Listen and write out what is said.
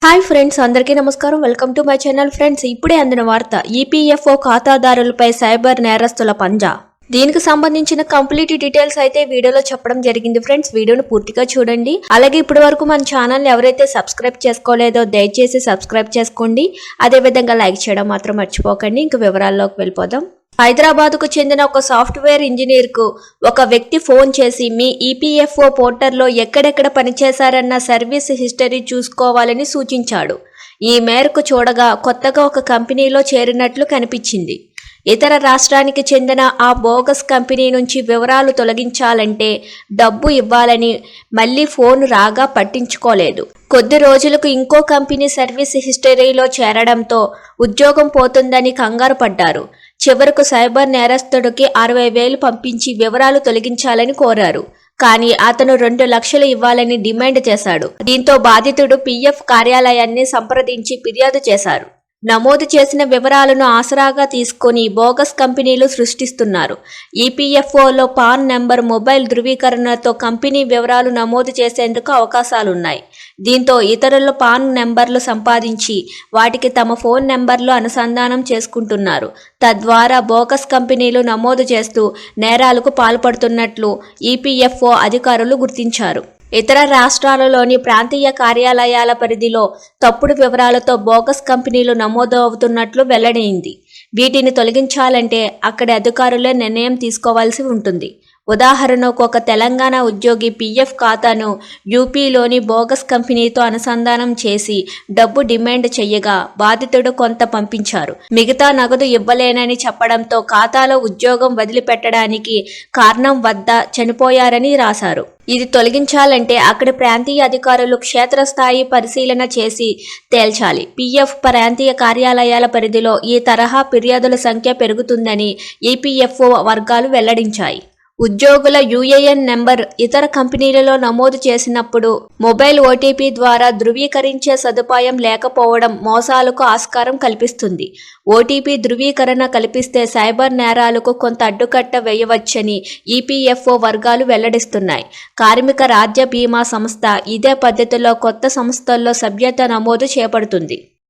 Hi friends, అందరికీ నమస్కారం. Welcome to my channel. Friends, ఇప్పుడే అందిన వార్త, ఈపీఎఫ్ఓ ఖాతాదారులపై సైబర్ నేరస్తుల పంజా. దీనికి సంబంధించిన కంప్లీట్ డీటెయిల్స్ అయితే వీడియోలో చెప్పడం జరిగింది. ఫ్రెండ్స్, వీడియోను పూర్తిగా చూడండి. అలాగే ఇప్పటి వరకు మన ఛానల్ ఎవరైతే సబ్స్క్రైబ్ చేసుకోలేదో దయచేసి సబ్స్క్రైబ్ చేసుకోండి. అదేవిధంగా లైక్ చేయడం మాత్రం మర్చిపోకండి. ఇంక వివరాల్లోకి వెళ్ళిపోదాం. హైదరాబాద్కు చెందిన ఒక సాఫ్ట్వేర్ ఇంజనీర్కు ఒక వ్యక్తి ఫోన్ చేసి మీ ఈపీఎఫ్ఓ పోర్టల్లో ఎక్కడెక్కడ పనిచేశారన్న సర్వీస్ హిస్టరీ చూసుకోవాలని సూచించాడు. ఈ మేరకు చూడగా కొత్తగా ఒక కంపెనీలో చేరినట్లు కనిపించింది. ఇతర రాష్ట్రానికి చెందిన ఆ బోగస్ కంపెనీ నుంచి వివరాలు తొలగించాలంటే డబ్బు ఇవ్వాలని మళ్ళీ ఫోన్ రాగా పట్టించుకోలేదు. కొద్ది రోజులకు ఇంకో కంపెనీ సర్వీస్ హిస్టరీలో చేరడంతో ఉద్యోగం పోతుందని కంగారు పడ్డారు. చివరకు సైబర్ నేరస్తుడికి 60,000 పంపించి వివరాలు తొలగించాలని కోరారు. కానీ అతను 2 లక్షలు ఇవ్వాలని డిమాండ్ చేశాడు. దీంతో బాధితుడు పీఎఫ్ కార్యాలయాన్ని సంప్రదించి ఫిర్యాదు చేశారు. నమోదు చేసిన వివరాలను ఆసరాగా తీసుకుని బోగస్ కంపెనీలు సృష్టిస్తున్నారు. ఈపీఎఫ్ఓలో పాన్ నెంబర్, మొబైల్ ధృవీకరణతో కంపెనీ వివరాలు నమోదు చేసేందుకు అవకాశాలున్నాయి. దీంతో ఇతరుల పాన్ నెంబర్లు సంపాదించి వాటికి తమ ఫోన్ నెంబర్లు అనుసంధానం చేసుకుంటున్నారు. తద్వారా బోగస్ కంపెనీలు నమోదు చేస్తూ నేరాలకు పాల్పడుతున్నట్లు ఈపీఎఫ్ఓ అధికారులు గుర్తించారు. ఇతర రాష్ట్రాలలోని ప్రాంతీయ కార్యాలయాల పరిధిలో తప్పుడు వివరాలతో బోగస్ కంపెనీలు నమోదు అవుతున్నట్లు వెల్లడైంది. వీటిని తొలగించాలంటే అక్కడి అధికారులే నిర్ణయం తీసుకోవాల్సి ఉంటుంది. ఉదాహరణకు, ఒక తెలంగాణ ఉద్యోగి పీఎఫ్ ఖాతాను యూపీలోని బోగస్ కంపెనీతో అనుసంధానం చేసి డబ్బు డిమాండ్ చేయగా బాధితుడు కొంత పంపించారు. మిగతా నగదు ఇవ్వలేనని చెప్పడంతో ఖాతాలో ఉద్యోగం వదిలిపెట్టడానికి కారణం వద్ద చనిపోయారని రాశారు. ఇది తొలగించాలంటే అక్కడి ప్రాంతీయ అధికారులు క్షేత్రస్థాయి పరిశీలన చేసి తేల్చాలి. పీఎఫ్ ప్రాంతీయ కార్యాలయాల పరిధిలో ఈ తరహా ఫిర్యాదుల సంఖ్య పెరుగుతుందని ఈపీఎఫ్ఓ వర్గాలు వెల్లడించాయి. ఉద్యోగుల యూఏఎన్ నెంబర్ ఇతర కంపెనీలలో నమోదు చేసినప్పుడు మొబైల్ ఓటీపీ ద్వారా ధృవీకరించే సదుపాయం లేకపోవడం మోసాలకు ఆస్కారం కల్పిస్తుంది. ఓటీపీ ధృవీకరణ కల్పిస్తే సైబర్ నేరాలకు కొంత అడ్డుకట్ట వేయవచ్చని ఈపీఎఫ్ఓ వర్గాలు వెల్లడిస్తున్నాయి. కార్మిక రాజ్య బీమా సంస్థ ఇదే పద్ధతిలో కొత్త సంస్థల్లో సభ్యత నమోదు చేపడుతుంది.